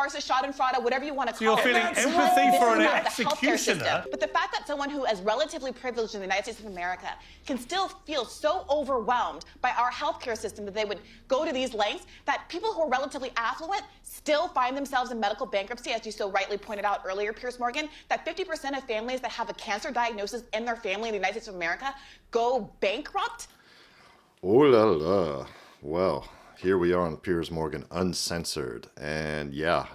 farsa, schadenfreude, whatever you want to So call it. you're feeling This empathy is for an about the healthcare executioner? system. But the fact that someone who is relatively privileged in the United States of America can still feel so overwhelmed by our healthcare system that they would go to these lengths, that people who are relatively affluent still find themselves in medical bankruptcy, as you so rightly pointed out earlier, Piers Morgan, that 50% of families that have a cancer diagnosis in their family in the United States of America go bankrupt. Oh la la. Well, here we are on Piers Morgan Uncensored. And yeah,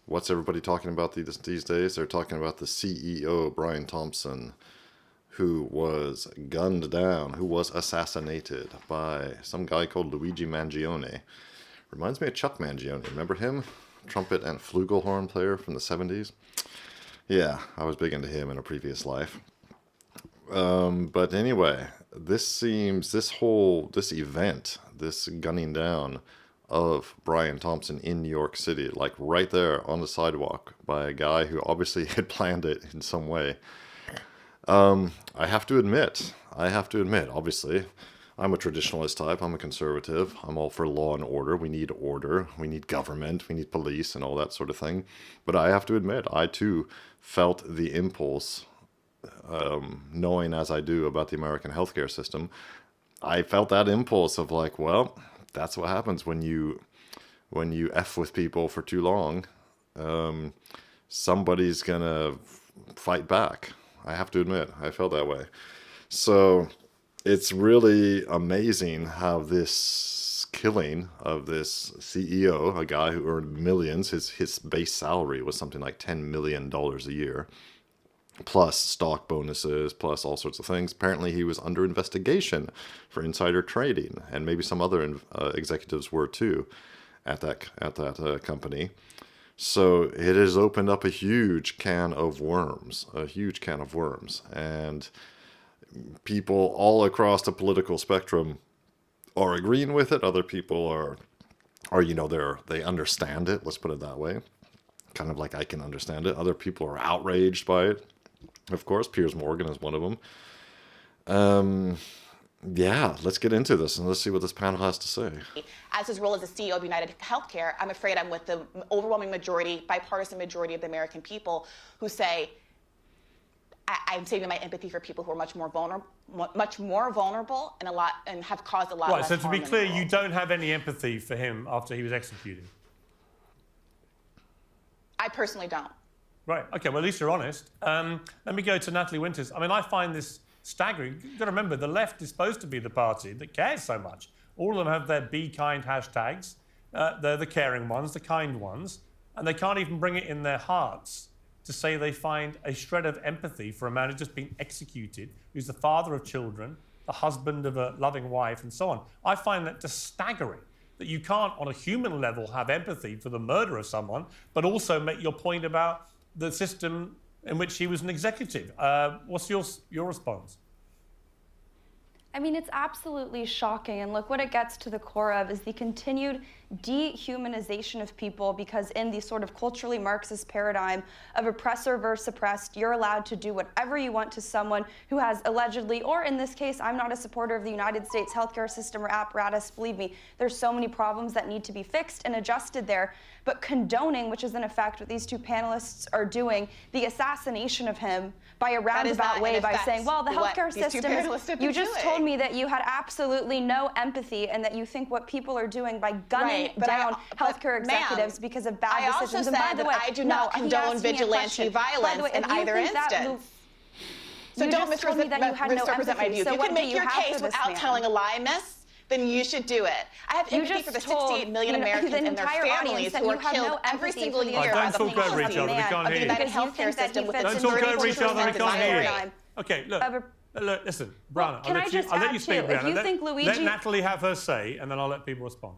what's everybody talking about these days? They're talking about the CEO, Brian Thompson, who was gunned down, who was assassinated by some guy called Luigi Mangione. Reminds me of Chuck Mangione. Remember him? Trumpet and flugelhorn player from the 70s. Yeah, I was big into him in a previous life. But anyway, this event, this gunning down of Brian Thompson in New York City, like right there on the sidewalk by a guy who obviously had planned it in some way. I have to admit, obviously, I'm a traditionalist type, I'm a conservative, I'm all for law and order, we need government, we need police and all that sort of thing. But I have to admit, I too felt the impulse, knowing as I do about the American healthcare system, I felt that impulse of like, well, that's what happens when you F with people for too long. Somebody's gonna fight back. I have to admit, I felt that way. So it's really amazing how this killing of this CEO, a guy who earned millions, his base salary was something like $10 million a year, plus stock bonuses, plus all sorts of things. Apparently he was under investigation for insider trading, and maybe some other executives were too at that company. So it has opened up a huge can of worms, and people all across the political spectrum are agreeing with it. Other people are they understand it. Let's put it that way. Kind of like I can understand it. Other people are outraged by it. Of course, Piers Morgan is one of them. Yeah, let's get into this and let's see what this panel has to say. As his role as the CEO of United Healthcare, I'm afraid I'm with the overwhelming majority, bipartisan majority of the American people who say, I'm saving my empathy for people who are much more vulnerable and have caused a lot Right, less so to harm be clear, in the world. you don't have any empathy for him after he was executed? I personally don't. Right, okay, well, at least you're honest. Let me go to Natalie Winters. I mean, I find this staggering. You've got to remember, the left is supposed to be the party that cares so much. All of them have their Be Kind hashtags. They're the caring ones, the kind ones, and they can't even bring it in their hearts to say they find a shred of empathy for a man who's just been executed, who's the father of children, the husband of a loving wife, and so on. I find that just staggering, that you can't, on a human level, have empathy for the murder of someone, but also make your point about the system in which he was an executive. What's your response? I mean, it's absolutely shocking. And look, what it gets to the core of is the continued dehumanization of people, because in the sort of culturally Marxist paradigm of oppressor versus oppressed, you're allowed to do whatever you want to someone who has allegedly, or in this case, I'm not a supporter of the United States healthcare system or apparatus. Believe me, there's so many problems that need to be fixed and adjusted there. But condoning, which is in effect what these two panelists are doing, the assassination of him by a roundabout way by saying, well, the healthcare system is, you just told me that you had absolutely no empathy and that you think what people are doing by gunning down healthcare executives because of bad decisions. And by the way, I do not condone vigilante violence in either instance. So don't misrepresent my view. If you can make your case without telling a lie, miss, then you should do it. I have empathy for the 68 million Americans and their families who are killed every single year by the policy of the United Healthcare system with its 30% Okay, look, listen, Briahna, Can I just I'll let add you speak, too, if Briahna. you think Luigi... Let Natalie have her say, and then I'll let people respond.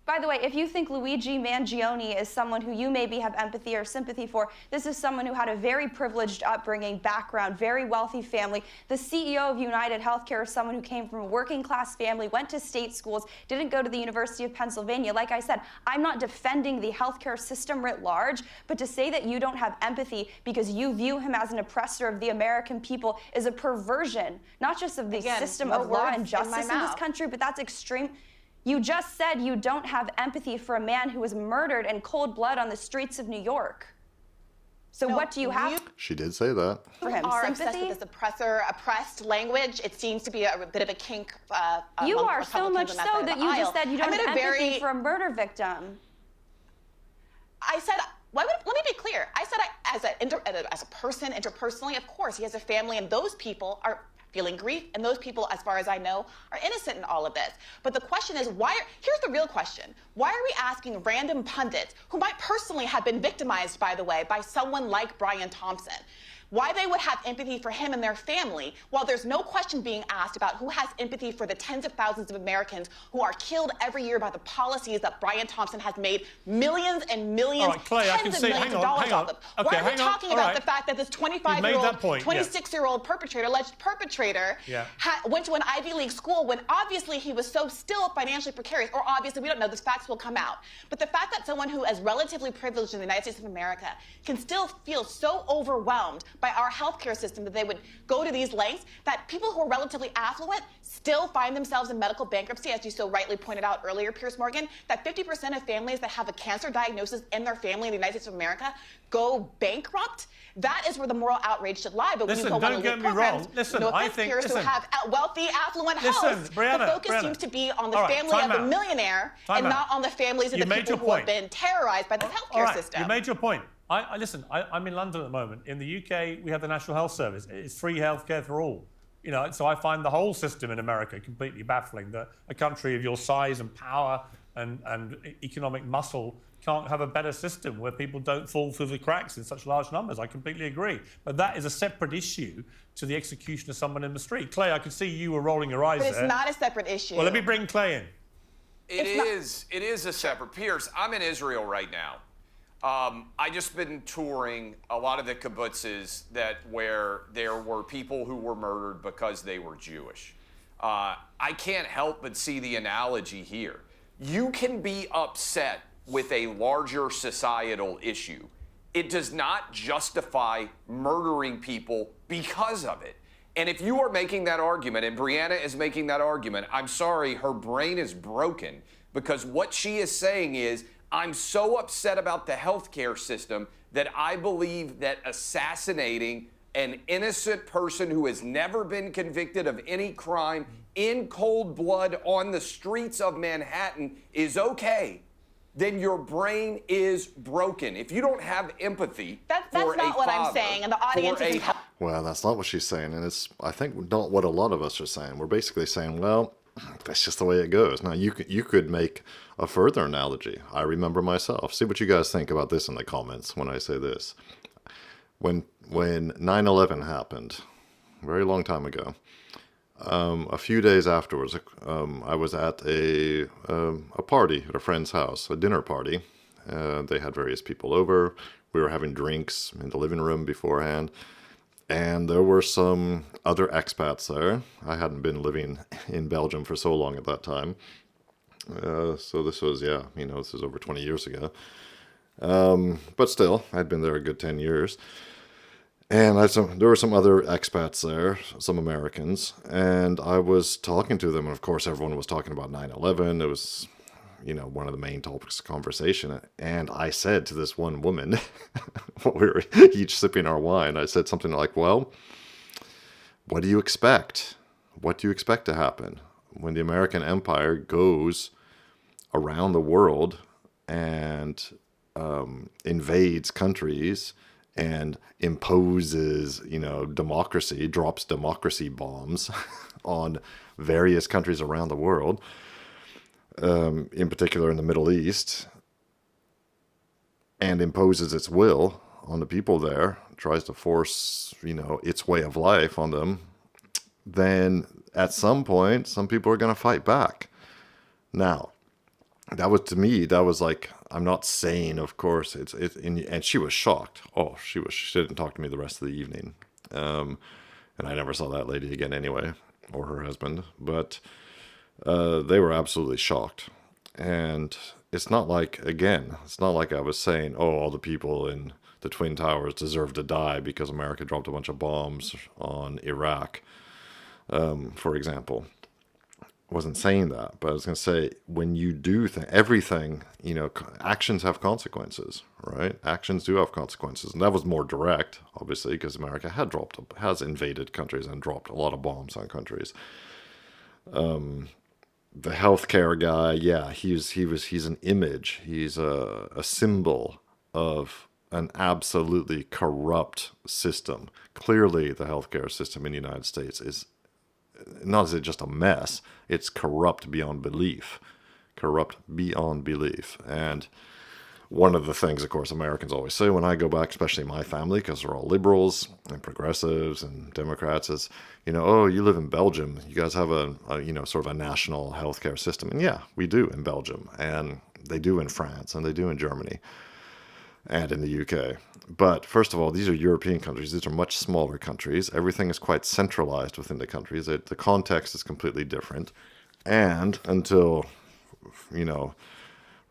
By the way, if you think Luigi Mangione is someone who you maybe have empathy or sympathy for, this is someone who had a very privileged upbringing, background, very wealthy family. The CEO of United Healthcare is someone who came from a working class family, went to state schools, didn't go to the University of Pennsylvania. Like I said, I'm not defending the healthcare system writ large, but to say that you don't have empathy because you view him as an oppressor of the American people is a perversion, not just of the system of law and justice in this country, but that's extreme. You just said you don't have empathy for a man who was murdered in cold blood on the streets of New York. So what do you have? She did say that. For him, are sympathy? obsessed with this oppressed language. It seems to be a bit of a kink. You are so much so that you just said you don't have empathy for a murder victim. I said, let me be clear. I said, as a person, interpersonally, of course, he has a family, and those people are feeling grief, and those people, as far as I know, are innocent in all of this. But the question is, here's the real question. Why are we asking random pundits, who might personally have been victimized, by the way, by someone like Brian Thompson, why they would have empathy for him and their family, while there's no question being asked about who has empathy for the tens of thousands of Americans who are killed every year by the policies that Brian Thompson has made millions and millions, Clay, tens of millions of dollars off of. Okay, why are we talking about the fact that this 25-year-old, 26-year-old alleged perpetrator, went to an Ivy League school when obviously he was so still financially precarious, or obviously we don't know, the facts will come out. But the fact that someone who is relatively privileged in the United States of America can still feel so overwhelmed by our healthcare system that they would go to these lengths, that people who are relatively affluent still find themselves in medical bankruptcy, as you so rightly pointed out earlier, Piers Morgan, that 50% of families that have a cancer diagnosis in their family in the United States of America go bankrupt. That is where the moral outrage should lie. But when you go on elite programs, no offense, Piers, who have wealthy, affluent hosts, the focus seems to be on the family of the millionaire and not on the families of the people who have been terrorized by the healthcare system. You made your point. Listen, I'm in London at the moment. In the UK, we have the National Health Service. It's free healthcare for all. So I find the whole system in America completely baffling, that a country of your size and power and economic muscle can't have a better system where people don't fall through the cracks in such large numbers. I completely agree. But that is a separate issue to the execution of someone in the street. Clay, I can see you were rolling your eyes there. But it's not a separate issue. Well, let me bring Clay in. It is a separate. Piers, I'm in Israel right now. I just been touring a lot of the kibbutzes where there were people who were murdered because they were Jewish. I can't help but see the analogy here. You can be upset with a larger societal issue. It does not justify murdering people because of it. And if you are making that argument, and Briahna is making that argument, I'm sorry, her brain is broken, because what she is saying is, I'm so upset about the healthcare system that I believe that assassinating an innocent person who has never been convicted of any crime in cold blood on the streets of Manhattan is okay. Then your brain is broken. If you don't have empathy that's not what I'm saying, and the audience is. Well, that's not what she's saying, and it's, I think, not what a lot of us are saying. We're basically saying, well, that's just the way it goes. Now, you could make a further analogy. I remember myself. See what you guys think about this in the comments when I say this. When 9/11 happened, a very long time ago, a few days afterwards, I was at a party at a friend's house, a dinner party. They had various people over. We were having drinks in the living room beforehand. And there were some other expats there. I hadn't been living in Belgium for so long at that time. So this was, this was over 20 years ago. But still, I'd been there a good 10 years. And there were some other expats there, some Americans. And I was talking to them. And of course, everyone was talking about 9/11. It was, one of the main topics of conversation. And I said to this one woman, while we were each sipping our wine, I said something like, well, what do you expect? What do you expect to happen when the American empire goes around the world and invades countries and imposes, democracy, drops democracy bombs on various countries around the world? In particular in the Middle East, and imposes its will on the people there, tries to force, its way of life on them, then at some point, some people are going to fight back. Now, that was, to me, that was like, I'm not saying, of course, and she was shocked. She didn't talk to me the rest of the evening. And I never saw that lady again anyway, or her husband, but they were absolutely shocked. And it's not like I was saying, all the people in the Twin Towers deserve to die because America dropped a bunch of bombs on Iraq, for example. wasn't saying that, but I was going to say, when you do everything, you know, actions have consequences, right? Actions do have consequences. And that was more direct, obviously, because America has invaded countries and dropped a lot of bombs on countries. The healthcare guy, yeah, he's an image. He's a symbol of an absolutely corrupt system. Clearly, the healthcare system in the United States is not is it just a mess, it's corrupt beyond belief. Corrupt beyond belief. And one of the things, of course, Americans always say when I go back, especially my family, because they're all liberals and progressives and Democrats, is, you know, oh, you live in Belgium. You guys have a you know, sort of a national healthcare system. And yeah, we do in Belgium. And they do in France. And they do in Germany. And in the UK. But first of all, these are European countries. These are much smaller countries. Everything is quite centralized within the countries. The context is completely different. And until, you know,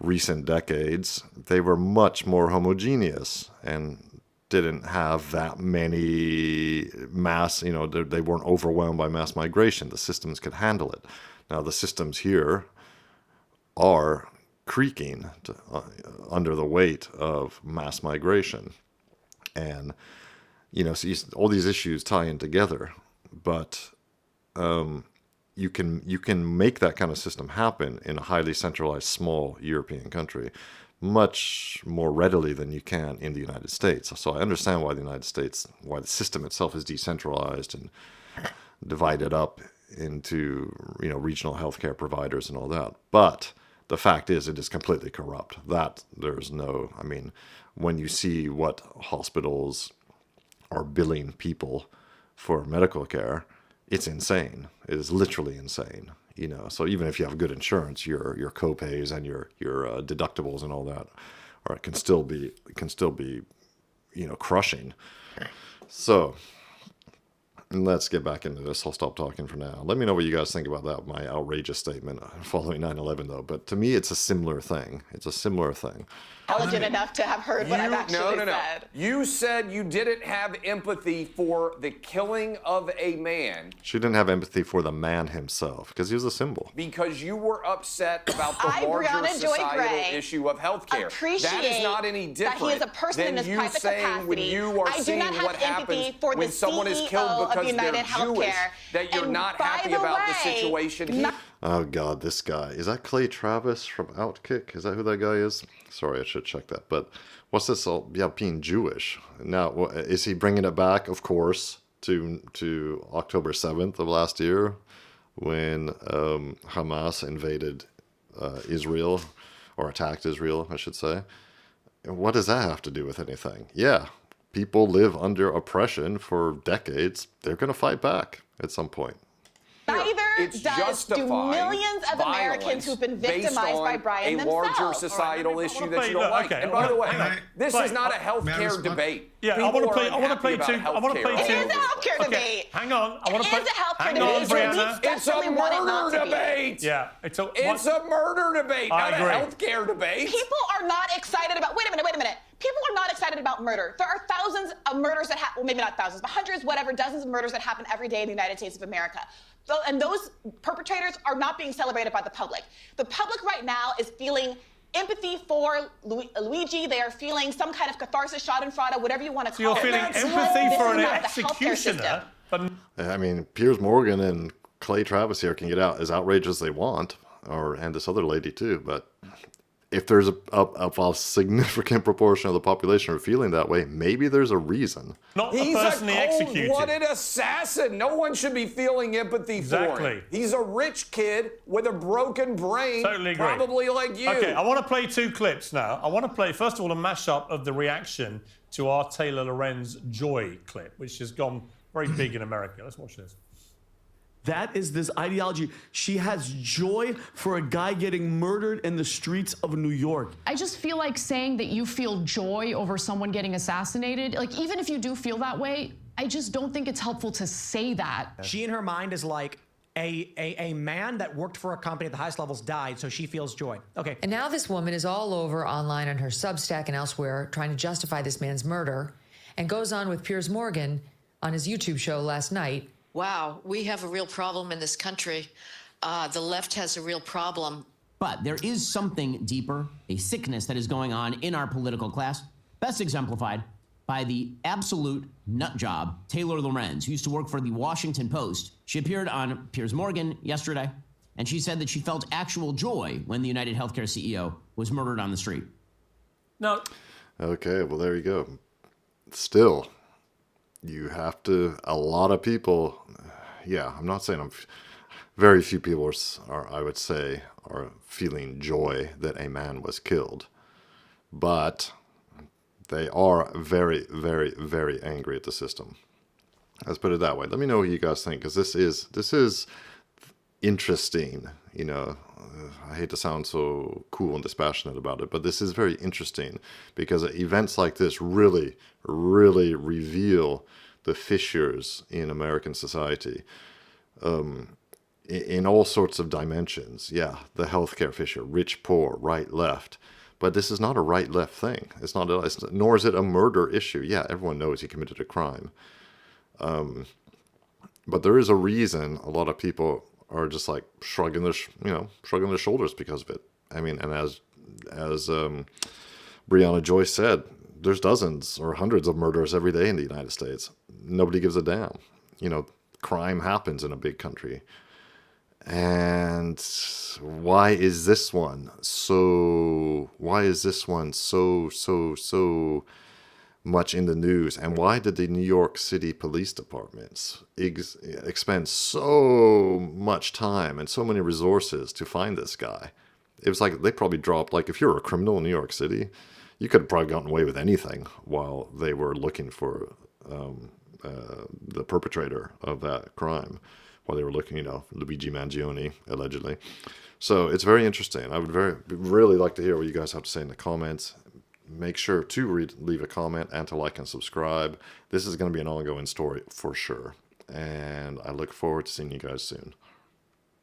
recent decades, they were much more homogeneous and didn't have that many mass, you know, they weren't overwhelmed by mass migration. The systems could handle it. Now, the systems here are creaking under the weight of mass migration. And, you know, so all these issues tie in together. But you can make that kind of system happen in a highly centralized, small European country much more readily than you can in the United States. So I understand why why the system itself is decentralized and divided up into, you know, regional healthcare providers and all that. But the fact is, it is completely corrupt. That there's no, I mean, when you see what hospitals are billing people for medical care, it's insane. It is literally insane. You know, so even if you have good insurance, your co-pays and your deductibles and all that, or it can still be, you know, crushing. So let's get back into this. I'll stop talking for now. Let me know what you guys think about that, my outrageous statement following 9/11, though. But to me, it's a similar thing. It's a similar thing. Intelligent enough to have heard what I've actually said. You said you didn't have empathy for the killing of a man. She didn't have empathy for the man himself because he was a symbol. Because you were upset about the larger Briahna Joy societal Gray issue of healthcare. That is not any different that he is a person than in his you private saying capacity. when you are seeing what happens when someone is killed because they're Jewish, that you're not happy about the situation. Oh, God, this guy. Is that Clay Travis from Outkick? Is that who that guy is? Sorry, I should check that. But what's this all about being Jewish? Now, is he bringing it back, of course, to October 7th of last year when Hamas invaded Israel, or attacked Israel, I should say? What does that have to do with anything? Yeah, people live under oppression for decades. They're going to fight back at some point. Neither do millions of Americans who've been victimized by Brian themselves. A larger societal issue that you don't like. Okay, and by the way, this is not a healthcare debate. Yeah, I want to play two. It is a healthcare debate. Hang on. I want to play. It is a healthcare debate. Briahna. It's a murder debate. Yeah, it's a murder debate, not a healthcare debate. People are not excited about. Wait a minute. People are not excited about murder. There are thousands of murders that happen, well, maybe not thousands, but hundreds, whatever, dozens of murders that happen every day in the United States of America. And those perpetrators are not being celebrated by the public. The public right now is feeling empathy for Luigi. They are feeling some kind of catharsis, schadenfreude, whatever you want to call it. So you're feeling empathy for an executioner? I mean, Piers Morgan and Clay Travis here can get out as outraged as they want, and this other lady too, but if there's a significant proportion of the population are feeling that way, maybe there's a reason. Not the person he executed. He's a cold-blooded assassin. No one should be feeling empathy for him. He's a rich kid with a broken brain, totally agree. Probably like you. Okay, I want to play two clips now. I want to play, first of all, a mashup of the reaction to our Taylor Lorenz Joy clip, which has gone very big in America. Let's watch this. That is this ideology. She has joy for a guy getting murdered in the streets of New York. I just feel like saying that you feel joy over someone getting assassinated, like even if you do feel that way, I just don't think it's helpful to say that. She in her mind is like, a man that worked for a company at the highest levels died, so she feels joy. Okay. And now this woman is all over online on her Substack and elsewhere trying to justify this man's murder, and goes on with Piers Morgan on his YouTube show last night. Wow, we have a real problem in this country. the left has a real problem. But there is something deeper, a sickness that is going on in our political class, best exemplified by the absolute nut job, Taylor Lorenz, who used to work for the Washington Post. She appeared on Piers Morgan yesterday, and she said that she felt actual joy when the United Healthcare CEO was murdered on the street. No. Okay, well, there you go. Still, you have to, a lot of people, yeah, I'm not saying very few people are, I would say, are feeling joy that a man was killed. But they are very, very, very angry at the system. Let's put it that way. Let me know what you guys think, because this is interesting. You know, I hate to sound so cool and dispassionate about it, but this is very interesting because events like this really, really reveal the fissures in American society. In all sorts of dimensions. Yeah, the healthcare fissure, rich, poor, right, left. But this is not a right-left thing. Nor is it a murder issue. Yeah, everyone knows he committed a crime. But there is a reason a lot of people are just like shrugging their shoulders because of it. I mean, and as Briahna Joy said, there's dozens or hundreds of murders every day in the United States. Nobody gives a damn. You know, crime happens in a big country. And why is this one so much in the news? And why did the New York City Police Departments expend so much time and so many resources to find this guy? It was like they probably dropped, like if you're a criminal in New York City, you could have probably gotten away with anything while they were looking for the perpetrator of that crime. While they were looking, Luigi Mangione, allegedly. So it's very interesting. I would really like to hear what you guys have to say in the comments. Make sure to leave a comment and to like and subscribe. This is going to be an ongoing story for sure. And I look forward to seeing you guys soon.